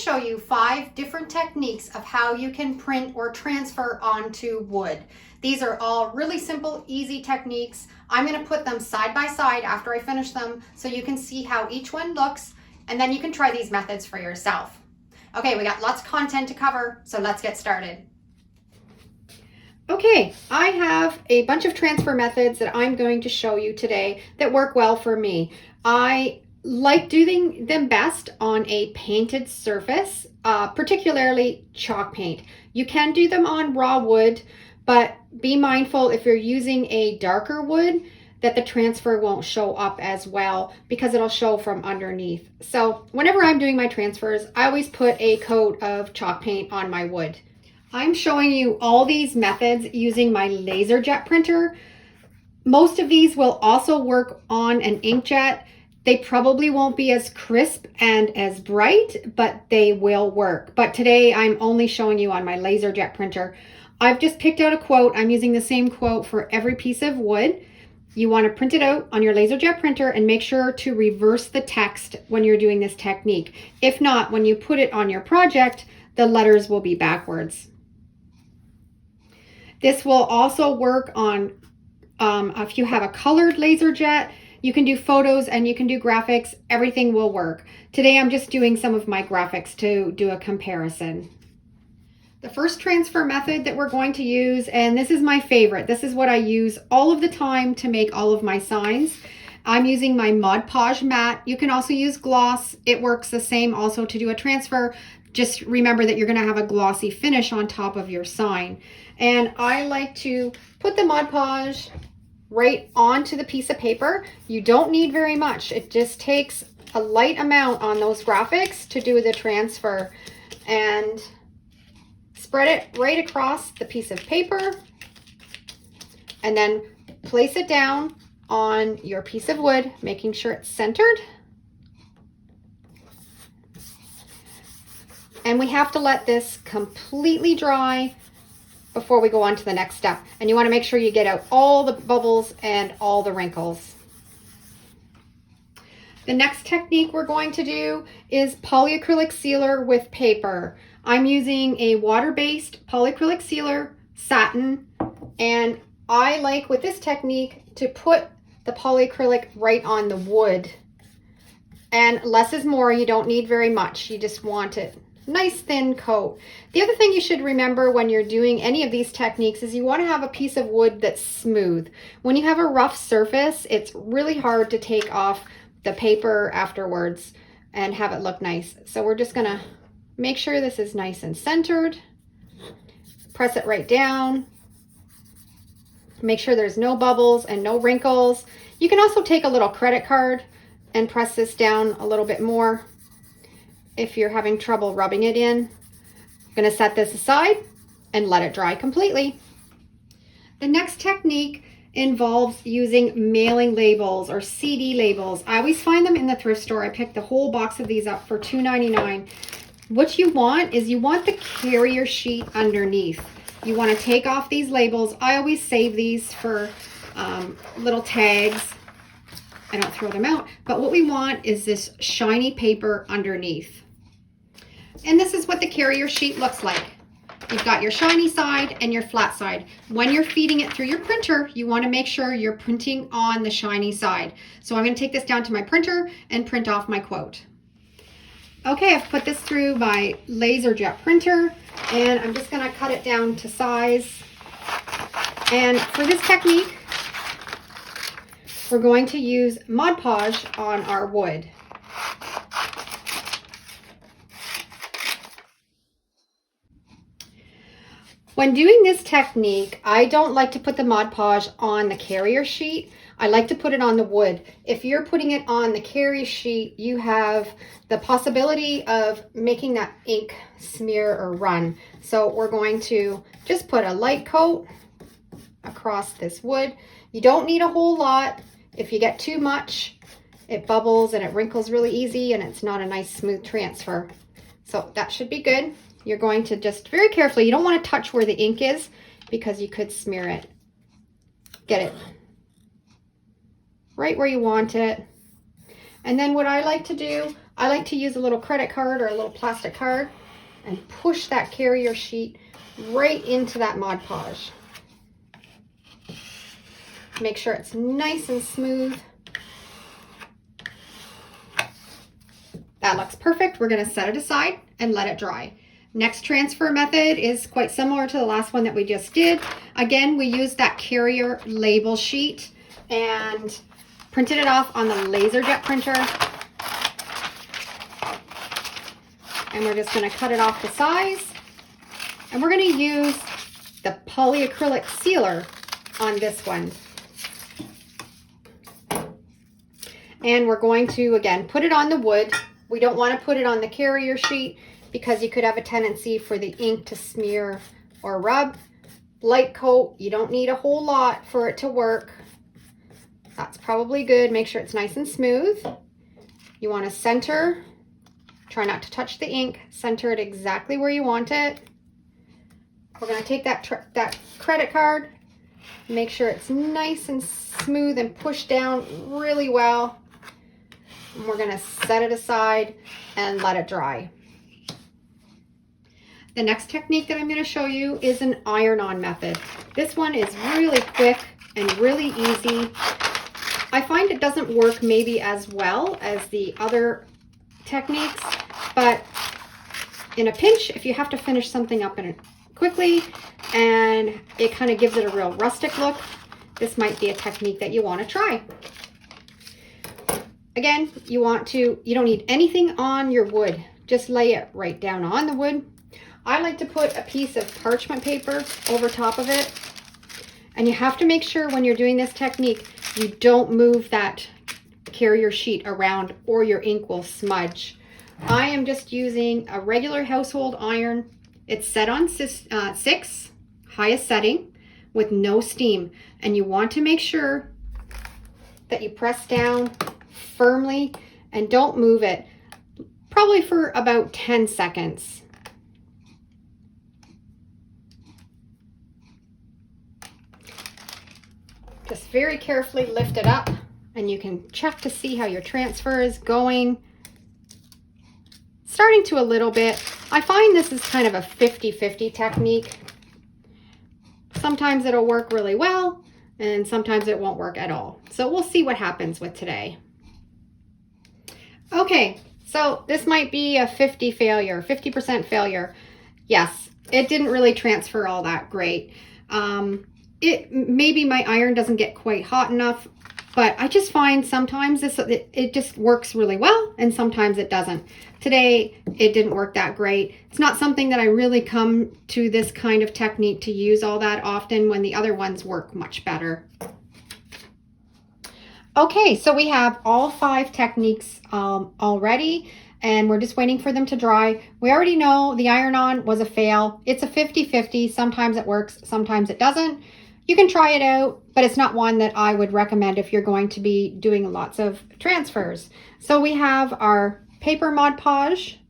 show you 5 different techniques of how you can print or transfer onto wood. These are all really simple, easy techniques. I'm going to put them side by side after I finish them so you can see how each one looks, and then you can try these methods for yourself. Okay, we got lots of content to cover, so let's get started. Okay, I have a bunch of transfer methods that I'm going to show you today that work well for me. I like doing them best on a painted surface, particularly chalk paint. You can do them on raw wood, but be mindful if you're using a darker wood that the transfer won't show up as well because it'll show from underneath. So whenever I'm doing my transfers, I always put a coat of chalk paint on my wood. I'm showing you all these methods using my laser jet printer. Most of these will also work on an inkjet. They probably won't be as crisp and as bright, but they will work. But today I'm only showing you on my laser jet printer. I've just picked out a quote. I'm using the same quote for every piece of wood. You want to print it out on your laser jet printer and make sure to reverse the text when you're doing this technique. If not, when you put it on your project, the letters will be backwards. This will also work on if you have a colored laser jet. You can do photos and you can do graphics. Everything will work. Today I'm just doing some of my graphics to do a comparison. The first transfer method that we're going to use, and this is my favorite. This is what I use all of the time to make all of my signs. I'm using my Mod Podge mat. You can also use gloss. It works the same also to do a transfer. Just remember that you're going to have a glossy finish on top of your sign. And I like to put the Mod Podge right onto the piece of paper. You don't need very much. It just takes a light amount on those graphics to do the transfer, and spread it right across the piece of paper and then place it down on your piece of wood, making sure it's centered. And we have to let this completely dry before we go on to the next step. And you want to make sure you get out all the bubbles and all the wrinkles. The next technique we're going to do is polyacrylic sealer with paper. I'm using a water-based polyacrylic sealer, satin, and I like with this technique to put the polyacrylic right on the wood. And less is more. You don't need very much. You just want it nice thin coat. The other thing you should remember when you're doing any of these techniques is you want to have a piece of wood that's smooth. When you have a rough surface, it's really hard to take off the paper afterwards and have it look nice. So we're just gonna make sure this is nice and centered. Press it right down. Make sure there's no bubbles and no wrinkles. You can also take a little credit card and press this down a little bit more if you're having trouble rubbing it in. I'm going to set this aside and let it dry completely. The next technique involves using mailing labels or CD labels. I always find them in the thrift store. I picked the whole box of these up for $2.99. What you want is you want the carrier sheet underneath. You want to take off these labels. I always save these for little tags. I don't throw them out, but what we want is this shiny paper underneath. And this is what the carrier sheet looks like. You've got your shiny side and your flat side. When you're feeding it through your printer, you want to make sure you're printing on the shiny side. So I'm going to take this down to my printer and print off my quote. Okay, I've put this through my laser jet printer, and I'm just going to cut it down to size. And for this technique, we're going to use Mod Podge on our wood. When doing this technique, I don't like to put the Mod Podge on the carrier sheet. I like to put it on the wood. If you're putting it on the carrier sheet, you have the possibility of making that ink smear or run. So we're going to just put a light coat across this wood. You don't need a whole lot. If you get too much, it bubbles and it wrinkles really easy and it's not a nice smooth transfer. So that should be good. You're going to just very carefully, you don't want to touch where the ink is because you could smear it. Get it right where you want it. And then what I like to do, I like to use a little credit card or a little plastic card and push that carrier sheet right into that Mod Podge. Make sure it's nice and smooth. That looks perfect. We're going to set it aside and let it dry. Next transfer method is quite similar to the last one that we just did. Again, we used that carrier label sheet and printed it off on the LaserJet printer. And we're just going to cut it off to size. And we're going to use the Polyacrylic Sealer on this one. And we're going to, again, put it on the wood. We don't want to put it on the carrier sheet because you could have a tendency for the ink to smear or rub. Light coat, you don't need a whole lot for it to work. That's probably good. Make sure it's nice and smooth. You want to center. Try not to touch the ink. Center it exactly where you want it. We're going to take that credit card, make sure it's nice and smooth and push down really well. And we're going to set it aside and let it dry. The next technique that I'm going to show you is an iron-on method. This one is really quick and really easy. I find it doesn't work maybe as well as the other techniques, but in a pinch, if you have to finish something up quickly and it kind of gives it a real rustic look, this might be a technique that you want to try. Again, you don't need anything on your wood. Just lay it right down on the wood. I like to put a piece of parchment paper over top of it. And you have to make sure when you're doing this technique, you don't move that carrier sheet around or your ink will smudge. I am just using a regular household iron. It's set on 6, highest setting, with no steam. And you want to make sure that you press down firmly and don't move it, probably for about 10 seconds. Just very carefully lift it up and you can check to see how your transfer is going. Starting to a little bit. I find this is kind of a 50-50 technique. Sometimes it'll work really well and sometimes it won't work at all. So we'll see what happens with today. Okay, so this might be a 50% failure. Yes, it didn't really transfer all that great. Maybe my iron doesn't get quite hot enough, but I just find sometimes it just works really well and sometimes it doesn't. Today, it didn't work that great. It's not something that I really come to this kind of technique to use all that often when the other ones work much better. Okay, so we have all 5 techniques already and we're just waiting for them to dry. We already know the iron-on was a fail. It's a 50-50. Sometimes it works, sometimes it doesn't. You can try it out, but it's not one that I would recommend if you're going to be doing lots of transfers. So we have our paper Mod Podge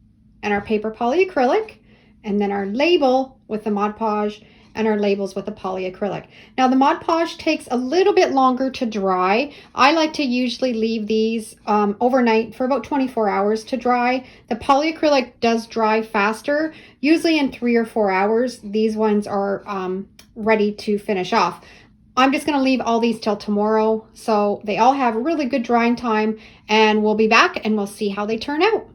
and our paper polyacrylic, and then our label with the Mod Podge and our labels with the polyacrylic. Now the Mod Podge takes a little bit longer to dry. I like to usually leave these overnight for about 24 hours to dry. The polyacrylic does dry faster, usually in 3 or 4 hours. These ones are ready to finish off. I'm just going to leave all these till tomorrow so they all have a really good drying time, and we'll be back and we'll see how they turn out.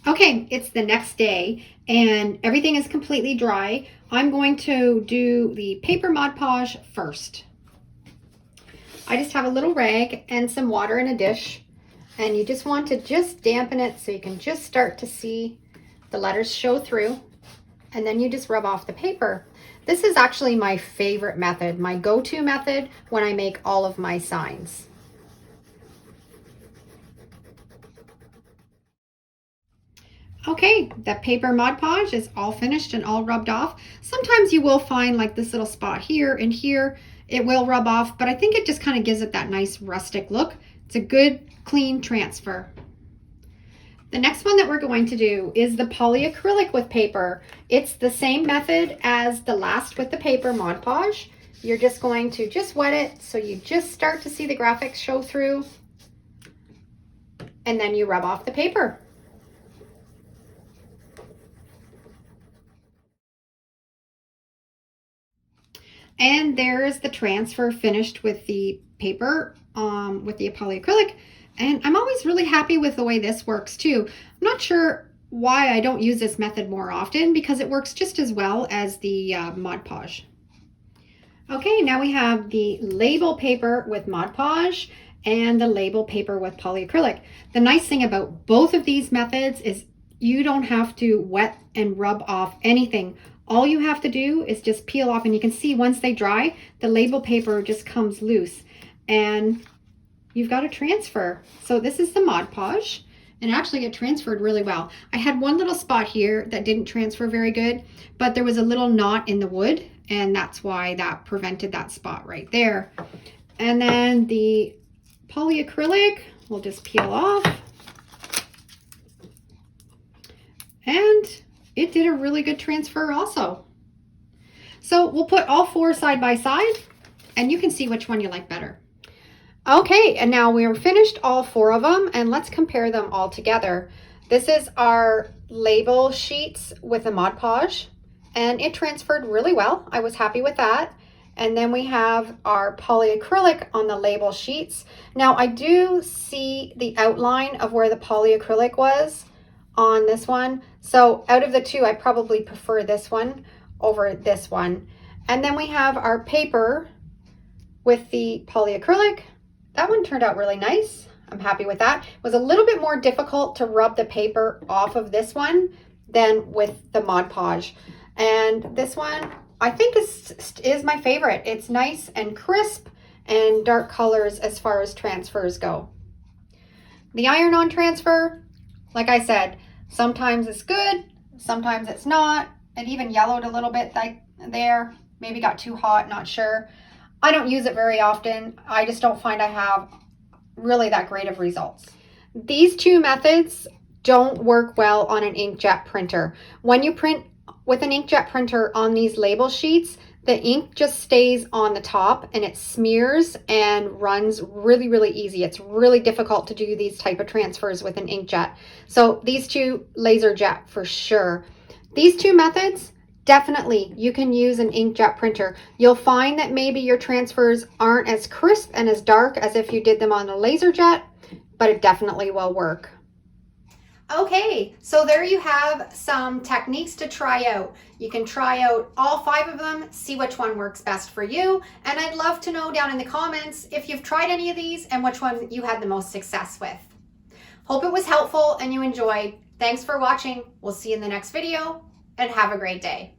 Okay, it's the next day and everything is completely dry. I'm going to do the paper Mod Podge first. I just have a little rag and some water in a dish, and you just want to just dampen it so you can just start to see the letters show through, and then you just rub off the paper. This is actually my favorite method, my go-to method when I make all of my signs. Okay, the paper Mod Podge is all finished and all rubbed off. Sometimes you will find like this little spot here and here, it will rub off, but I think it just kind of gives it that nice rustic look. It's a good, clean transfer. The next one that we're going to do is the polyacrylic with paper. It's the same method as the last with the paper Mod Podge. You're just going to just wet it so you just start to see the graphics show through. and then you rub off the paper. And there's the transfer finished with the paper, with the polyacrylic. And I'm always really happy with the way this works too. I'm not sure why I don't use this method more often, because it works just as well as the Mod Podge. Okay, now we have the label paper with Mod Podge and the label paper with polyacrylic. The nice thing about both of these methods is you don't have to wet and rub off anything. All you have to do is just peel off, and you can see once they dry, the label paper just comes loose and you've got a transfer. So this is the Mod Podge, and actually it transferred really well. I had one little spot here that didn't transfer very good, but there was a little knot in the wood, and that's why that prevented that spot right there. And then the polyacrylic, we'll just peel off. And it did a really good transfer also. So we'll put all four side by side, and you can see which one you like better. Okay, and now we're finished all four of them, and let's compare them all together. This is our label sheets with the Mod Podge, and it transferred really well. I was happy with that. And then we have our polyacrylic on the label sheets. Now I do see the outline of where the polyacrylic was on this one. So out of the two, I probably prefer this one over this one. And then we have our paper with the polyacrylic. That one turned out really nice. I'm happy with that. It was a little bit more difficult to rub the paper off of this one than with the Mod Podge. And this one, I think is my favorite. It's nice and crisp and dark colors as far as transfers go. The iron-on transfer, like I said, sometimes it's good, sometimes it's not. It even yellowed a little bit like there. Maybe got too hot, not sure. I don't use it very often. I just don't find I have really that great of results. These two methods don't work well on an inkjet printer. When you print with an inkjet printer on these label sheets, the ink just stays on the top and it smears and runs really, really easy. It's really difficult to do these type of transfers with an inkjet. So these two, laser jet for sure. These two methods, definitely you can use an inkjet printer. You'll find that maybe your transfers aren't as crisp and as dark as if you did them on a laser jet, but it definitely will work. Okay, so there you have some techniques to try out. You can try out all 5 of them, see which one works best for you. And I'd love to know down in the comments if you've tried any of these and which one you had the most success with. Hope it was helpful and you enjoyed. Thanks for watching. We'll see you in the next video, and have a great day.